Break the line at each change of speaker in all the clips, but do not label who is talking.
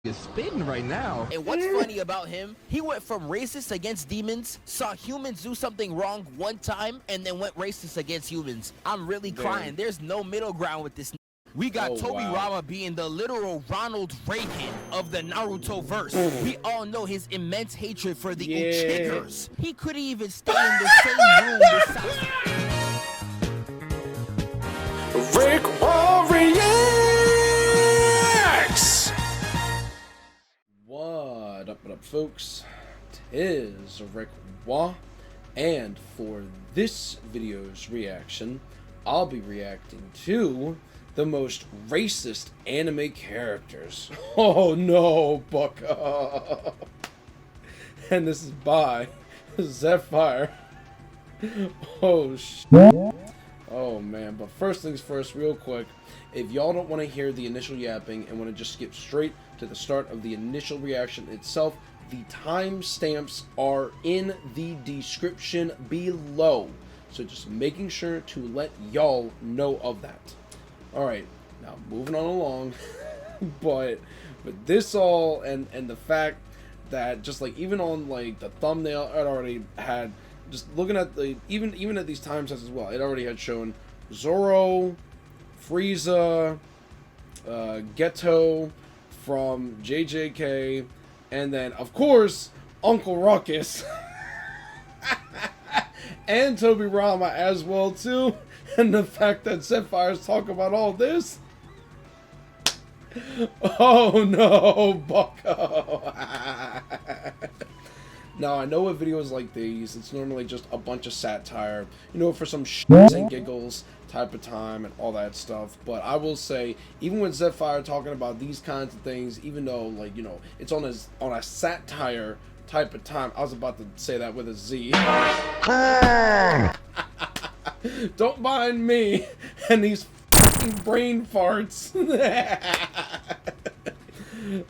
is spitting right now.
And what's funny about him, he went from racist against demons, saw humans do something wrong one time, and then went racist against humans. I'm really crying. There's no middle ground with this. We got Tobirama being the literal Ronald Reagan of the Naruto verse. We all know his immense hatred for the Uchigers. He couldn't even stay in the same room with Sasuke.
RickWa reacts.
What up, folks? Tis RickWa, and for this video's reaction, I'll be reacting to the most racist anime characters. Oh no, bucka. And this is by Zephfire. Oh shit. Oh man, but first things first, real quick, if y'all don't want to hear the initial yapping and want to just skip straight to the start of the initial reaction itself, the timestamps are in the description below. So just making sure to let y'all know of that. Alright, now moving on along, but this all, and the fact that just like even on like the thumbnail, it already had, just looking at the, even at these timestamps as well, it already had shown Zoro, Frieza, Geto from JJK, and then of course Uncle Ruckus and Tobirama as well too. And the fact that Zephfire's talking about all this. Oh no, bucko. Now, I know with videos like these, it's normally just a bunch of satire, you know, for some shits and giggles type of time and all that stuff. But I will say, even with Zephfire talking about these kinds of things, even though, like, you know, it's on a satire type of time, I was about to say that with a Z. Don't mind me and these fucking brain farts.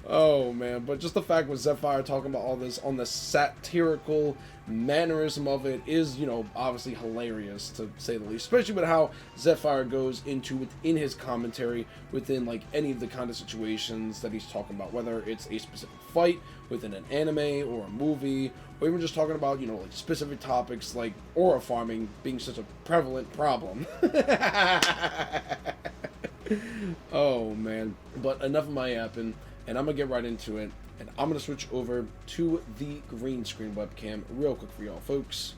Oh man, but just the fact with Zephfire talking about all this on the satirical mannerism of it is, you know, obviously hilarious to say the least, especially with how Zephfire goes into within his commentary within like any of the kind of situations that he's talking about, whether it's a specific fight within an anime or a movie, or even just talking about, you know, like specific topics like aura farming being such a prevalent problem. Oh man, but enough of my yapping, and I'm gonna get right into it, and I'm gonna switch over to the green screen webcam real quick for y'all folks.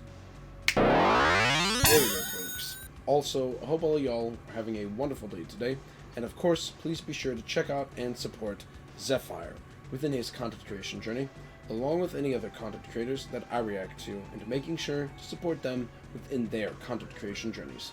There we go, folks. Also, I hope all of y'all are having a wonderful day today, and of course, please be sure to check out and support Zephfire within his content creation journey, along with any other content creators that I react to, and making sure to support them within their content creation journeys.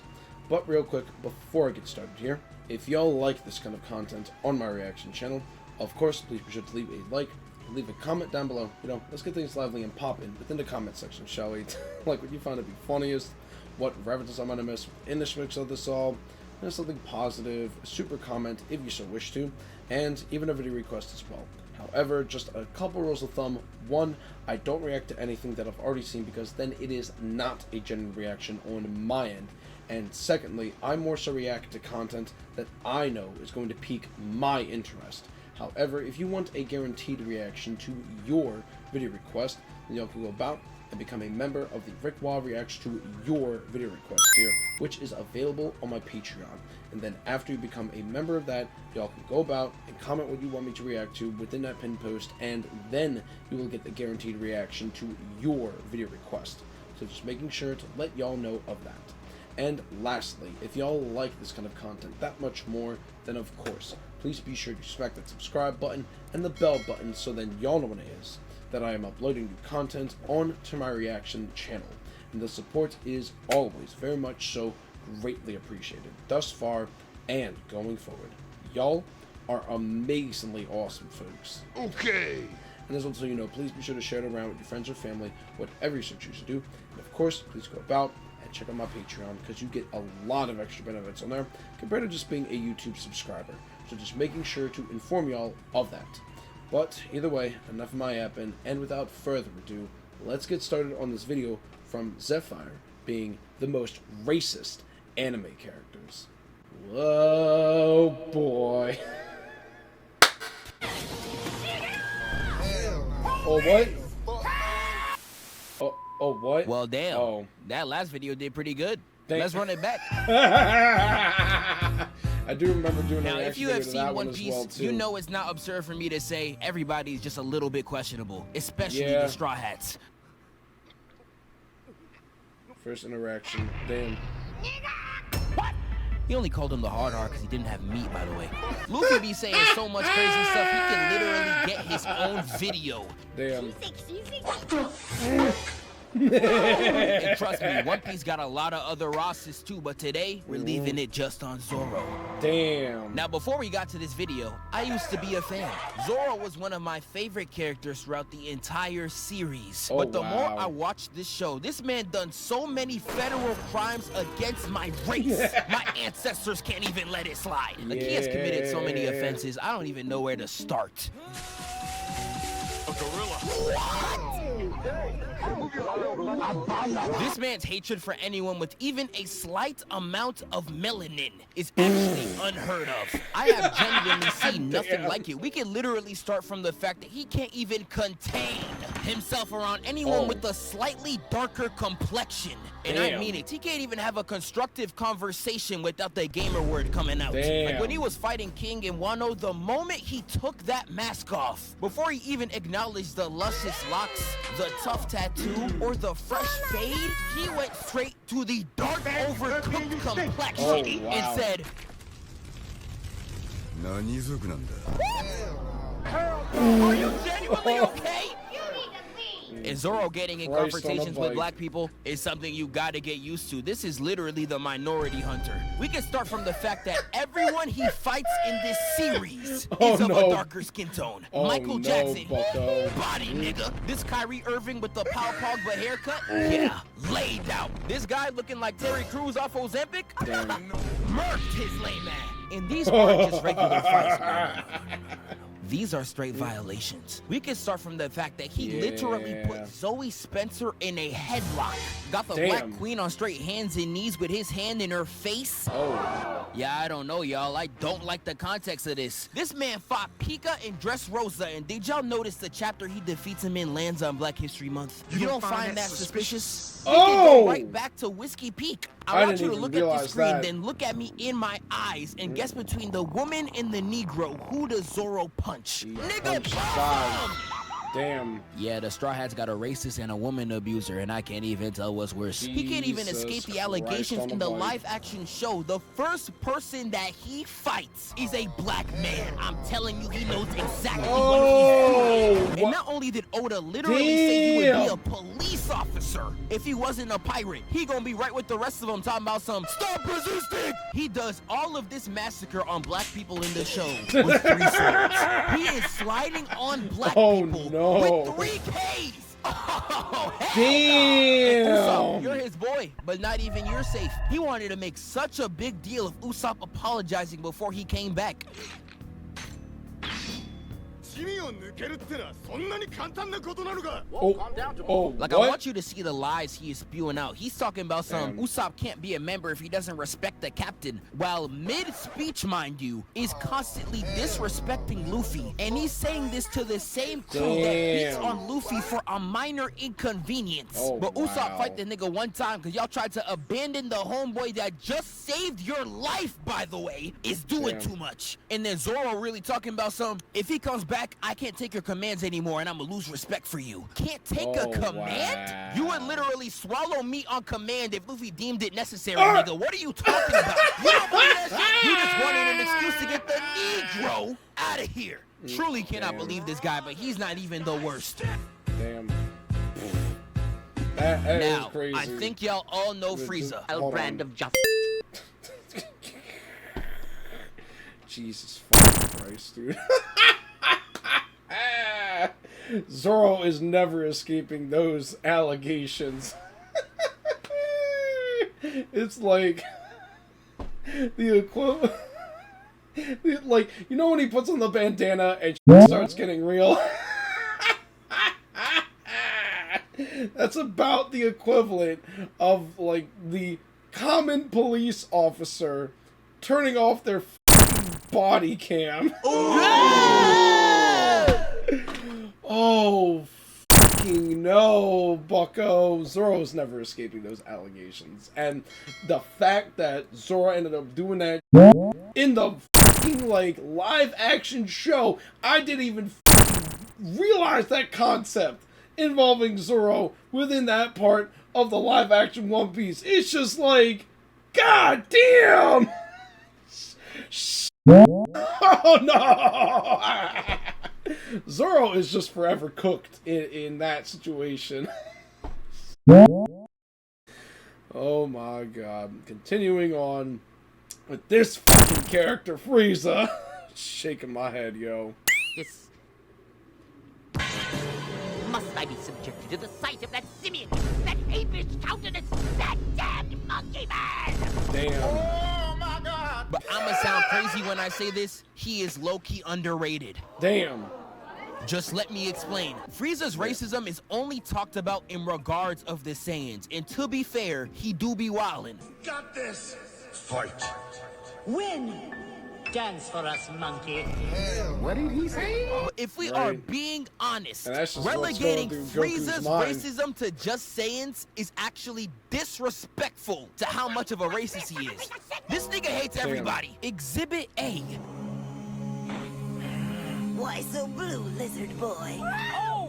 But real quick, before I get started here, if y'all like this kind of content on my reaction channel, of course, please be sure to leave a like, leave a comment down below. You know, let's get things lively and poppin' within the comment section, shall we? Like what you find to be funniest, what references I might have missed in the mix of this all, and something positive, a super comment if you so wish to, and even a video request as well. However, just a couple rules of thumb. One, I don't react to anything that I've already seen, because then it is not a genuine reaction on my end. And secondly, I more so react to content that I know is going to pique my interest. However, if you want a guaranteed reaction to your video request, then y'all can go about and become a member of the RickWa Reacts to Your Video Request tier, which is available on my Patreon. And then after you become a member of that, y'all can go about and comment what you want me to react to within that pinned post, and then you will get the guaranteed reaction to your video request. So just making sure to let y'all know of that. And lastly, if y'all like this kind of content that much more, then of course, please be sure to smack that subscribe button and the bell button, so then y'all know when it is that I am uploading new content onto my reaction channel. And the support is always very much so greatly appreciated thus far and going forward. Y'all are amazingly awesome, folks.
Okay.
And as well, so you know, please be sure to share it around with your friends or family, whatever you so choose to do. And of course, please go about and check out my Patreon, because you get a lot of extra benefits on there compared to just being a YouTube subscriber. So just making sure to inform y'all of that. But either way, enough of my yapping, and without further ado, let's get started on this video from Zephfire being the most racist anime characters. Whoa, boy. Oh, what? Oh, what?
Well, damn.
Oh.
That last video did pretty good.
Thank-
Let's run it back.
I do remember doing
Now,
an
if you
video
have
to
seen
that
One
one as
Piece,
well, too.
you know it's not absurd for me to say everybody's just a little bit questionable, especially
Yeah.
the Straw Hats.
First interaction. Damn.
What? He only called him the hard R because he didn't have meat, by the way. Luffy be saying so much crazy stuff, he can literally get his own video.
Damn.
And trust me, One Piece got a lot of other Rosses too, but today, we're leaving it just on Zoro.
Damn.
Now, before we got to this video, I used to be a fan. Zoro was one of my favorite characters throughout the entire series.
Oh,
but the more
wow.
I watched this show, this man done so many federal crimes against my race. My ancestors can't even let it slide. Like, he has committed so many
Yeah.
offenses, I don't even know where to start.
A gorilla.
This man's hatred for anyone with even a slight amount of melanin is actually unheard of. I have genuinely seen nothing
Damn.
like it. We can literally start from the fact that he can't even contain himself around anyone with a slightly darker complexion. And I
Damn.
mean it. He can't even have a constructive conversation without the gamer word coming out.
Damn.
Like when he was fighting King in Wano, the moment he took that mask off, before he even acknowledged the luscious locks, the tough tattoo, or the fresh fade, he went straight to the dark, overcooked complexion
Oh, wow.
and said, "Are you genuinely okay?" And Zoro getting in
Christ on a
confrontations with
bike.
black people is something you gotta get used to. This is literally the minority hunter. We can start from the fact that everyone he fights in this series
Oh,
is of
no.
a darker skin tone.
Oh,
Michael
no,
Jackson,
bucko.
body nigga. This Kyrie Irving with the Pau Pogba haircut, yeah, laid out. This guy looking like Terry Crews off Ozempic, murked his lame ass. And these aren't just regular fights. No. These are straight violations. We can start from the fact that he literally
Yeah.
put Zoe Spencer in a headlock. Got the
Damn.
Black Queen on straight hands and knees with his hand in her face.
Oh.
Yeah, I don't know, y'all. I don't like the context of this. This man fought Pika and Dressrosa, and did y'all notice the chapter he defeats him in lands on Black History Month? You don't find that suspicious? We can
Oh!
go right back to Whiskey Peak.
I
I want
didn't
you to
even
look at the
realize
screen,
that.
then look at me in my eyes, and guess between the woman and the Negro, who does Zoro punch? Nigga,
punched
punch
five.
him!
Damn.
Yeah, the Straw Hat's got a racist and a woman abuser, and I can't even tell what's worse. He can't even
Jesus
escape the
Christ
allegations
on
in
a
the
bike.
live-action show. The first person that he fights is a black man. I'm telling you, he knows exactly what he's doing. And not only did Oda literally say he would be a police officer if he wasn't a pirate, he gonna be right with the rest of them talking about some stop resisting. He does all of this massacre on black people in the show with 3 swords. He is sliding on black people with 3 Ks. Oh, hell no. Usopp,
Damn.
you're his boy, but not even you're safe. He wanted to make such a big deal of Usopp apologizing before he came back.
Oh,
Like,
what?
I want you to see the lies he is spewing out. He's talking about some Usopp can't be a member if he doesn't respect the captain, while mid-speech, mind you, is constantly disrespecting Luffy. And he's saying this to the same crew that beats
Damn.
on Luffy for a minor inconvenience.
Oh,
but Usopp
wow.
fight the nigga one time because y'all tried to abandon the homeboy that just saved your life, by the way, is doing
Damn.
too much. And then Zoro really talking about some, if he comes back, I can't take your commands anymore and I'm gonna lose respect for you. Can't take a
Oh,
command?
wow.
You would literally swallow meat on command if Luffy deemed it necessary, nigga. What are you talking about? You don't believe that shit? You just wanted an excuse to get the Negro out of here. Truly cannot believe this guy, but he's not even the worst.
Damn. That is
Now,
crazy.
I think y'all all know Frieza.
Hold
Brand
on.
of Jaf.
Jesus fucking Christ, dude. Zoro is never escaping those allegations. It's like the equivalent. Like, you know when he puts on the bandana and starts getting real? That's about the equivalent of, like, the common police officer turning off their body cam. Oh, fucking no, bucko. Zoro's never escaping those allegations. And the fact that Zoro ended up doing that in the fucking, like, live action show, I didn't even realize that concept involving Zoro within that part of the live action One Piece. It's just like, god damn! Oh no! Zoro is just forever cooked in that situation. Oh my god. Continuing on with this fucking character, Frieza. Shaking my head, yo.
This... Must I be subjected to the sight of that simian, that apish countenance, that damned monkey man?
Damn.
Oh my god!
But I'ma sound crazy when I say this. He is low-key underrated.
Damn.
Just let me explain. Frieza's racism is only talked about in regards of the Saiyans. And to be fair, he do be wildin'.
Got this! Fight!
Win! Dance for us, monkey.
What did he say?
But if we are being honest,
And that's just
relegating
what's going through Goku's
Frieza's
mind.
racism to just Saiyans is actually disrespectful to how much of a racist he is. This nigga hates everybody. Exhibit A.
Why so blue, lizard boy?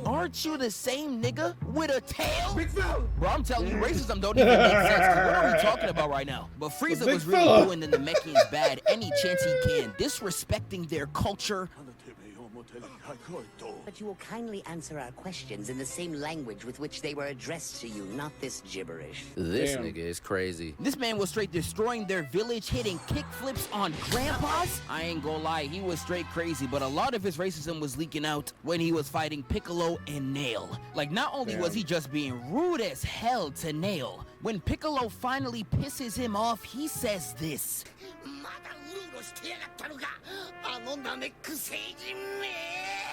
Aren't you the same nigga with a tail? Bro, I'm telling you, racism don't even make sense. 'Cause what are we talking about right now? But Frieza
big
was really
fella.
doing the Namekians bad any chance he can, disrespecting their culture.
But you will kindly answer our questions in the same language with which they were addressed to you, not this gibberish.
This
Damn.
nigga is crazy.
This man was straight destroying their village, hitting kickflips on grandpas. I ain't gonna lie, he was straight crazy, but a lot of his racism was leaking out when he was fighting Piccolo and Nail. Like, not only was
Damn.
he just being rude as hell to Nail, when Piccolo finally pisses him off, he says this.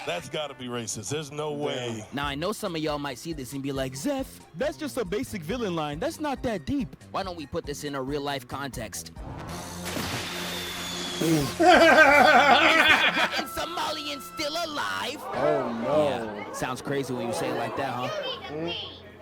That's gotta be racist. There's no way.
Now, I know some of y'all might see this and be like, Zeph, that's just a basic villain line. That's not that deep. Why don't we put this in a real life context? And Somalian still alive?
Oh no.
Yeah, sounds crazy when you say it like that, huh?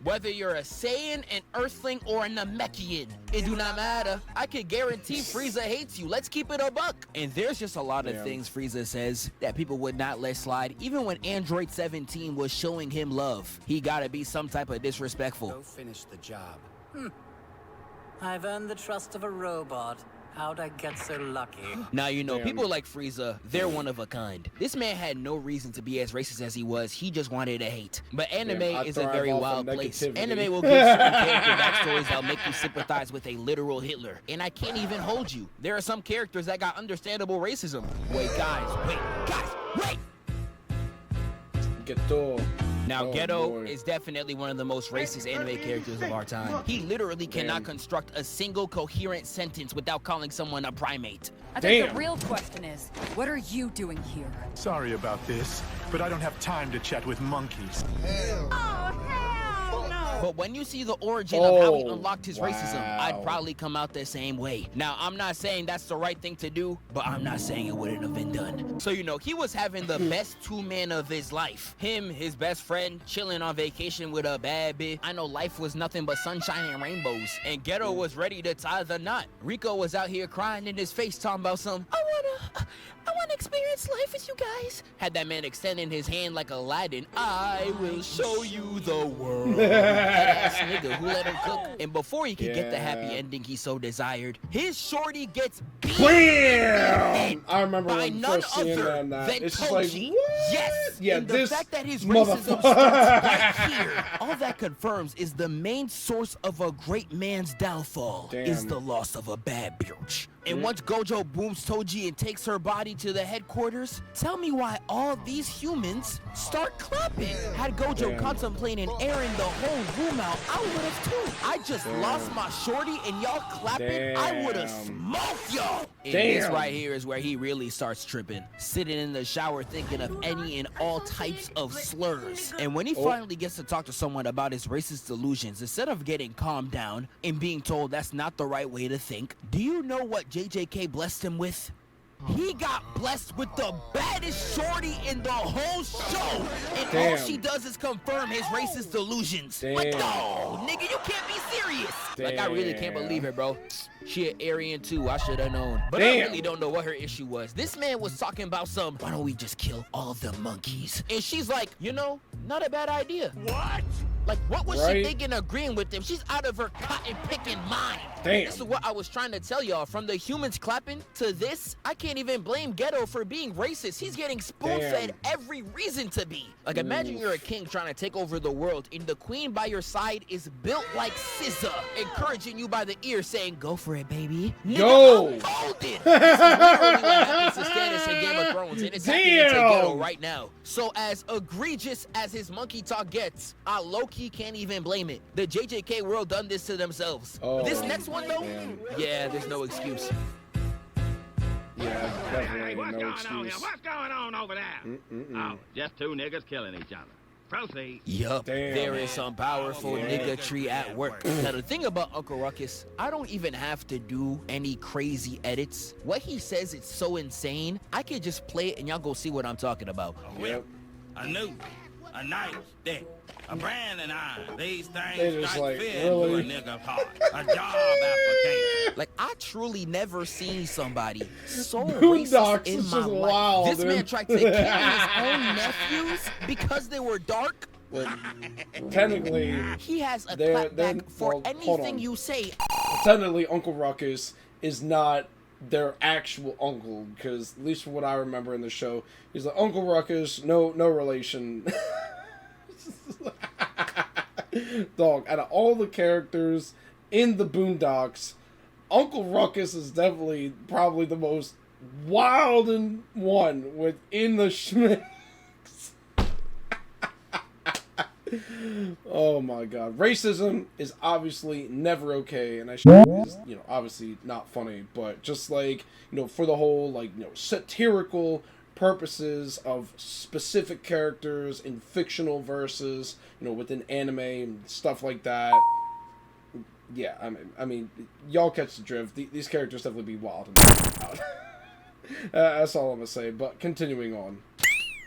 Whether you're a Saiyan, an Earthling, or a Namekian, it do not matter. I can guarantee Frieza hates you. Let's keep it a buck. And there's just a lot of
Damn.
things Frieza says that people would not let slide. Even when Android 17 was showing him love, he gotta be some type of disrespectful.
Go finish the job.
I've earned the trust of a robot. How'd I get so lucky?
Now, you know,
Damn.
people like Frieza, they're one of a kind. This man had no reason to be as racist as he was. He just wanted to hate. But anime
Damn, I
is a
thrive
very
off of
wild place.
negativity.
Anime will give certain character backstories that'll make you sympathize with a literal Hitler. And I can't even hold you. There are some characters that got understandable racism. Wait, wait!
Geto.
Now,
Oh,
Ghetto
boy.
is definitely one of the most racist anime characters of our time. He literally cannot construct a single coherent sentence without calling someone a primate.
I think
Damn.
the real question is, what are you doing here?
Sorry about this, but I don't have time to chat with monkeys.
But when you see the origin of how he
Oh,
unlocked his racism,
wow.
I'd probably come out the same way. Now, I'm not saying that's the right thing to do, but I'm not saying it wouldn't have been done. So, you know, he was having the best two men of his life. Him, his best friend, chilling on vacation with a bad bitch. I know life was nothing but sunshine and rainbows. And Ghetto was ready to tie the knot. Rico was out here crying in his face, talking about some, I wanna experience life with you guys. Had that man extending his hand like Aladdin. I will show you the world. Ass nigga who let him cook. And before he could get the happy
Yeah.
ending he so desired, his shorty gets beat.
Bam! I remember
by
when
none
first seeing
other
that.
than
It's just like,
Toji.
what?
Yes.
Yeah,
and the
this
fact that his racism
motherfucker.
starts right here, all that confirms is the main source of a great man's downfall is
Damn.
the loss of a bad bitch. And once Gojo booms Toji and takes her body to the headquarters, tell me why all these humans start clapping. Had Gojo
Damn.
contemplating airing the whole room out, I would have too. I just lost my shorty and y'all clapping, I would have
Damn.
smoked y'all. And this
Damn.
right here is where he really starts tripping. Sitting in the shower thinking of any and all types of slurs. And when he finally gets to talk to someone about his racist delusions, instead of getting calmed down and being told that's not the right way to think, do you know what JJK blessed him with? He got blessed with the baddest shorty in the whole show, and all she does is confirm his racist delusions. Like, no, nigga, you can't be serious. Like, I really can't believe it, bro. She an Aryan too, I should have known. But I really don't know what her issue was. This man was talking about some, why don't we just kill all the monkeys? And she's like, you know, not a bad idea. What? Like, what was she thinking agreeing with him? She's out of her cotton-picking mind. This is what I was trying to tell y'all. From the humans clapping to this, I can't even blame Ghetto for being racist. He's getting spoon-fed every reason to be. Like, imagine you're a king trying to take over the world, and the queen by your side is built like SZA, encouraging you by the ear, saying, go for it, baby. Nigga, I'm golden. This is literally what happens to Stannis in Game of Thrones, and it's happening to Ghetto right now. So as egregious as his monkey talk gets, I low-key can't even blame it. The JJK world done this to themselves. This next one, though, yeah, there's no excuse.
Yeah, definitely no excuse.
What's going on over there? Oh, just two niggas killing each other. Proceed.
Yup, there is some powerful niggatry at work. Now, the thing about Uncle Ruckus, I don't even have to do any crazy edits. What he says is so insane, I could just play it and y'all go see what I'm talking about.
A whip, a noose, a knife, stick, a brand and iron. These things strike fear into a nigga's heart. A job application.
Like, I truly never seen somebody so
Boondocks
racist in
is
my
just
life.
wild,
This man tried to kill his own nephews because they were dark.
Well, technically,
he has a clapback for anything you say.
Technically, Uncle Ruckus is not their actual uncle, because at least from what I remember in the show, he's like Uncle Ruckus, no relation. Dog, out of all the characters in the Boondocks, Uncle Ruckus is definitely probably the most wild one within the Schmicks. Oh my god. Racism is obviously never okay, and is, you know, obviously not funny, but just like, you know, for the whole, like, you know, satirical purposes of specific characters in fictional verses, you know, within anime and stuff like that. Yeah, I mean, y'all catch the drift. These characters definitely be wild and out. That's all I'm gonna say, but continuing on.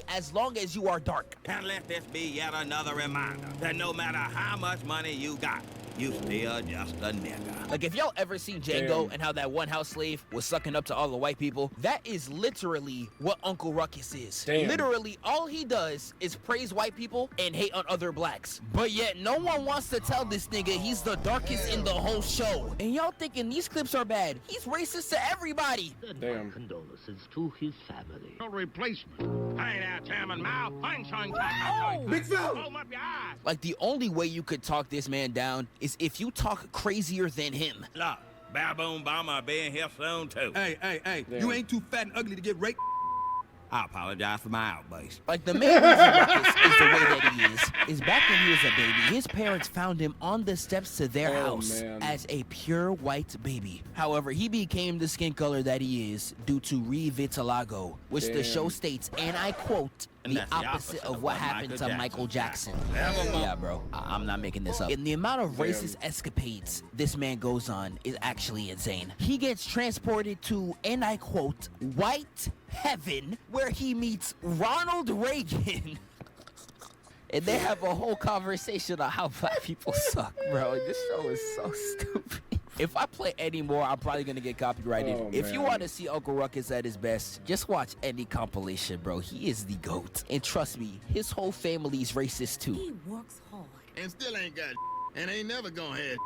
As long as you are dark.
And let this be yet another reminder that no matter how much money you got, you still just a nigga.
Like, if y'all ever seen Django and how that one house slave was sucking up to all the white people, that is literally what Uncle Ruckus is. Literally, all he does is praise white people and hate on other blacks. But yet, no one wants to tell this nigga he's the darkest in the whole show. And y'all thinking these clips are bad. He's racist to everybody.
My condolences to his family.
No replacement. Hey there, Chairman Mao.
Big fella. Hold up your eyes. Like, the only way you could talk this man down is if you talk crazier than him.
Look, Baboon Bomber being here soon too.
Hey, you ain't too fat and ugly to get raped.
I apologize for my outburst.
Like, the main reason Ruckus is the way that he is back when he was a baby, his parents found him on the steps to their house as a pure white baby. However, he became the skin color that he is due to revitiligo, which the show states, and I quote, the opposite of what happened to Michael Jackson. Yeah, bro, I'm not making this up. And the amount of racist escapades this man goes on is actually insane. He gets transported to, and I quote, white heaven, where he meets Ronald Reagan. And they have a whole conversation on how black people suck, bro. This show is so stupid. If I play any more, I'm probably gonna get copyrighted. If you want to see Uncle Ruckus at his best, just watch any compilation, bro. He is the GOAT. And trust me, his whole family's racist too.
He works hard. And still ain't got and ain't never gonna have.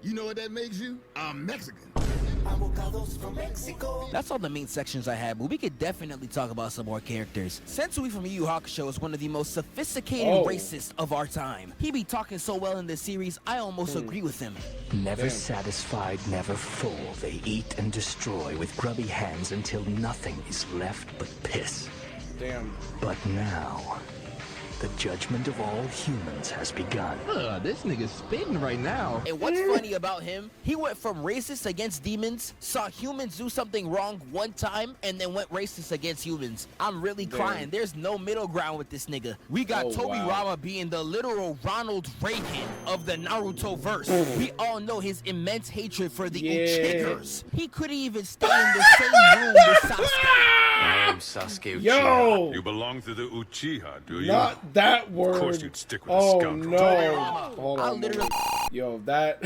You know what that makes you? A Mexican. From Mexico.
That's all the main sections I had, but we could definitely talk about some more characters. Sensui from Yu Yu Hakusho is one of the most sophisticated racists of our time. He be talking so well in this series, I almost agree with him.
Never satisfied, never full, they eat and destroy with grubby hands until nothing is left but piss.
Damn.
But now, The judgment of all humans has begun.
This nigga's spitting right now. And what's funny about him, he went from racist against demons, saw humans do something wrong one time, and then went racist against humans. I'm really crying. There's no middle ground with this nigga. We got Tobirama being the literal Ronald Reagan of the Naruto verse. We all know his immense hatred for the Uchigers. He couldn't even stay in the same room with Sasuke.
I'm Sasuke Uchiha.
Yo!
You belong to the Uchiha, do you?
Not that word.
Of course you'd stick with a scoundrel.
No. Hold on. Yo, that...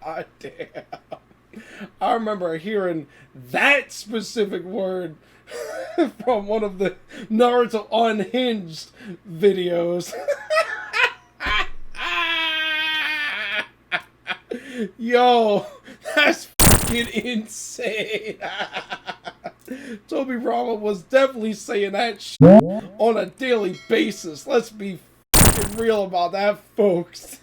God damn. I remember hearing that specific word from one of the Naruto Unhinged videos. Yo, that's fucking insane. Tobirama was definitely saying that shit on a daily basis. Let's be fucking real about that, folks.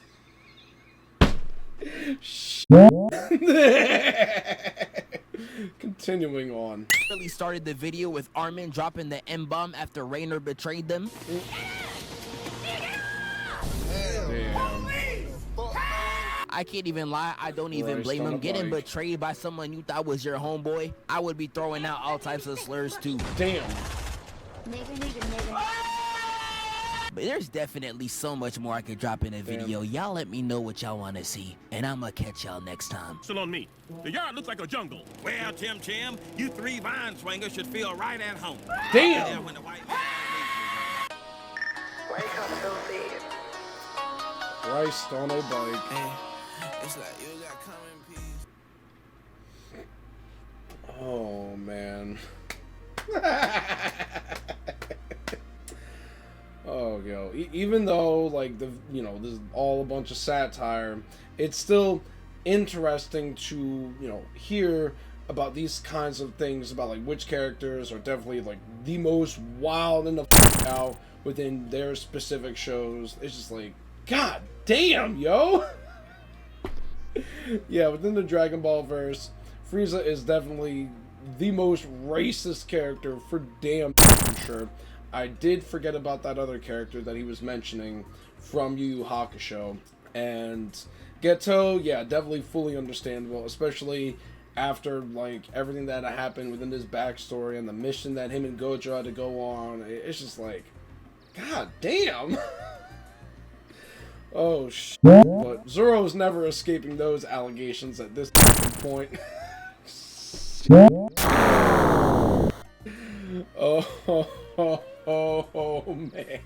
Continuing on.
Really started the video with Armin dropping the M-bomb after Rainer betrayed them.
Damn.
I can't even lie, I don't even blame him. Getting betrayed by someone you thought was your homeboy, I would be throwing out all types of slurs too.
Damn.
But there's definitely so much more I could drop in a video. Y'all let me know what y'all want to see, and I'ma catch y'all next time.
Still on me. The yard looks like a jungle.
Well, Tim, you three vine swingers should feel right at home.
Damn!
When the white
Wake up, filthy.
Christ on a bike.
Hey, it's like you got come in peace.
Oh, man. Oh, yo. Even though, like, this is all a bunch of satire, it's still interesting to, hear about these kinds of things, about, like, which characters are definitely, like, the most wild in the out within their specific shows. It's just like, God damn, yo! Yeah, within the Dragon Ball verse, Frieza is definitely the most racist character for damn sure. I did forget about that other character that he was mentioning from Yu Yu Hakusho. And Geto, yeah, definitely fully understandable, especially after, like, everything that happened within his backstory and the mission that him and Gojo had to go on. It's just like, God damn! Oh, shit. But Zoro's never escaping those allegations at this point. Oh, man.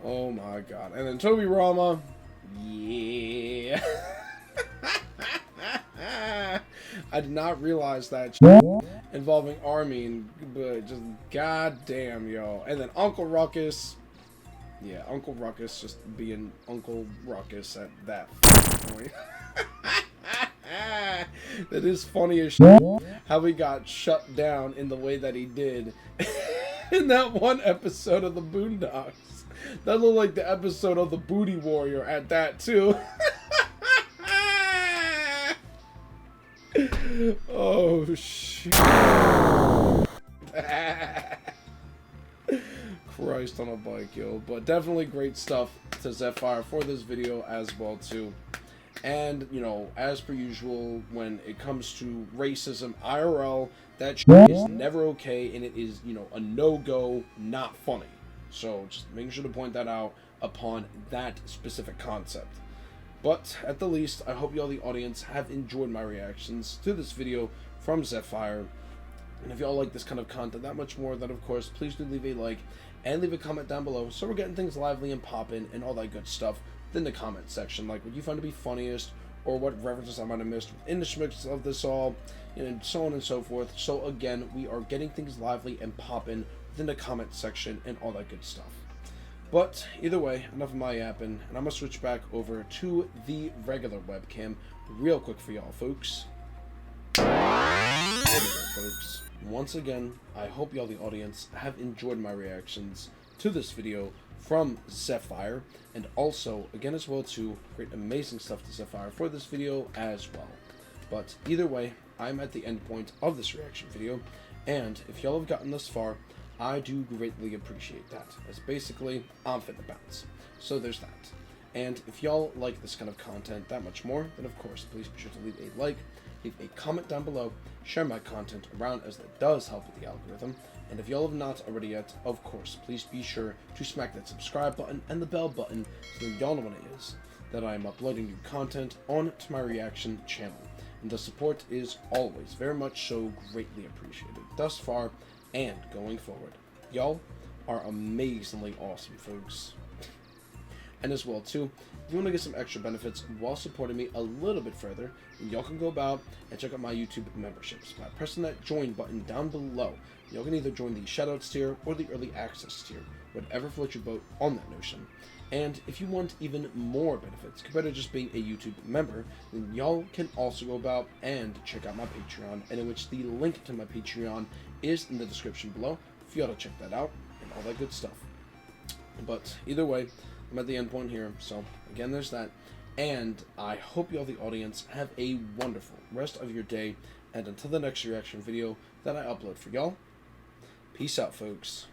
Oh, my God. And then Tobirama. Yeah. I did not realize that shit involving Armin, but just goddamn, yo. And then Uncle Ruckus. Yeah, Uncle Ruckus just being Uncle Ruckus at that point. That is funny as shit how he got shut down in the way that he did in that one episode of the Boondocks. That looked like the episode of the Booty Warrior at that too. Oh shit. Christ on a bike, yo. But definitely great stuff to Zephfire for this video as well too. And, as per usual, when it comes to racism IRL, that shit is never okay, and it is, a no-go, not funny. So, just making sure to point that out upon that specific concept. But, at the least, I hope y'all, the audience, have enjoyed my reactions to this video from Zephfire. And if y'all like this kind of content that much more, then, of course, please do leave a like and leave a comment down below so we're getting things lively and poppin' and all that good stuff in the comment section, like what you find to be funniest or what references I might have missed in the schmicks of this all, and so on and so forth. So again, we are getting things lively and poppin' within the comment section and all that good stuff. But either way, enough of my yapping, and I'm gonna switch back over to the regular webcam real quick for y'all folks. There we go, folks. Once again, I hope y'all, the audience, have enjoyed my reactions to this video from Zephfire, and also, again as well too, great amazing stuff to Zephfire for this video as well. But either way, I'm at the end point of this reaction video, and if y'all have gotten this far, I do greatly appreciate that, as basically, I'm finna bounce. So there's that. And if y'all like this kind of content that much more, then of course, please be sure to leave a like, leave a comment down below, share my content around, as that does help with the algorithm. And if y'all have not already yet, of course, please be sure to smack that subscribe button and the bell button so that y'all know when it is that I am uploading new content onto my reaction channel. And the support is always very much so greatly appreciated thus far and going forward. Y'all are amazingly awesome, folks. And as well too, if you want to get some extra benefits while supporting me a little bit further, then y'all can go about and check out my YouTube memberships by pressing that join button down below. Y'all can either join the Shoutouts tier or the Early Access tier, whatever floats your boat on that notion. And if you want even more benefits compared to just being a YouTube member, then y'all can also go about and check out my Patreon, and in which the link to my Patreon is in the description below for y'all to check that out and all that good stuff. But either way, I'm at the end point here, so again, there's that. And I hope y'all, the audience, have a wonderful rest of your day. And until the next reaction video that I upload for y'all, peace out, folks.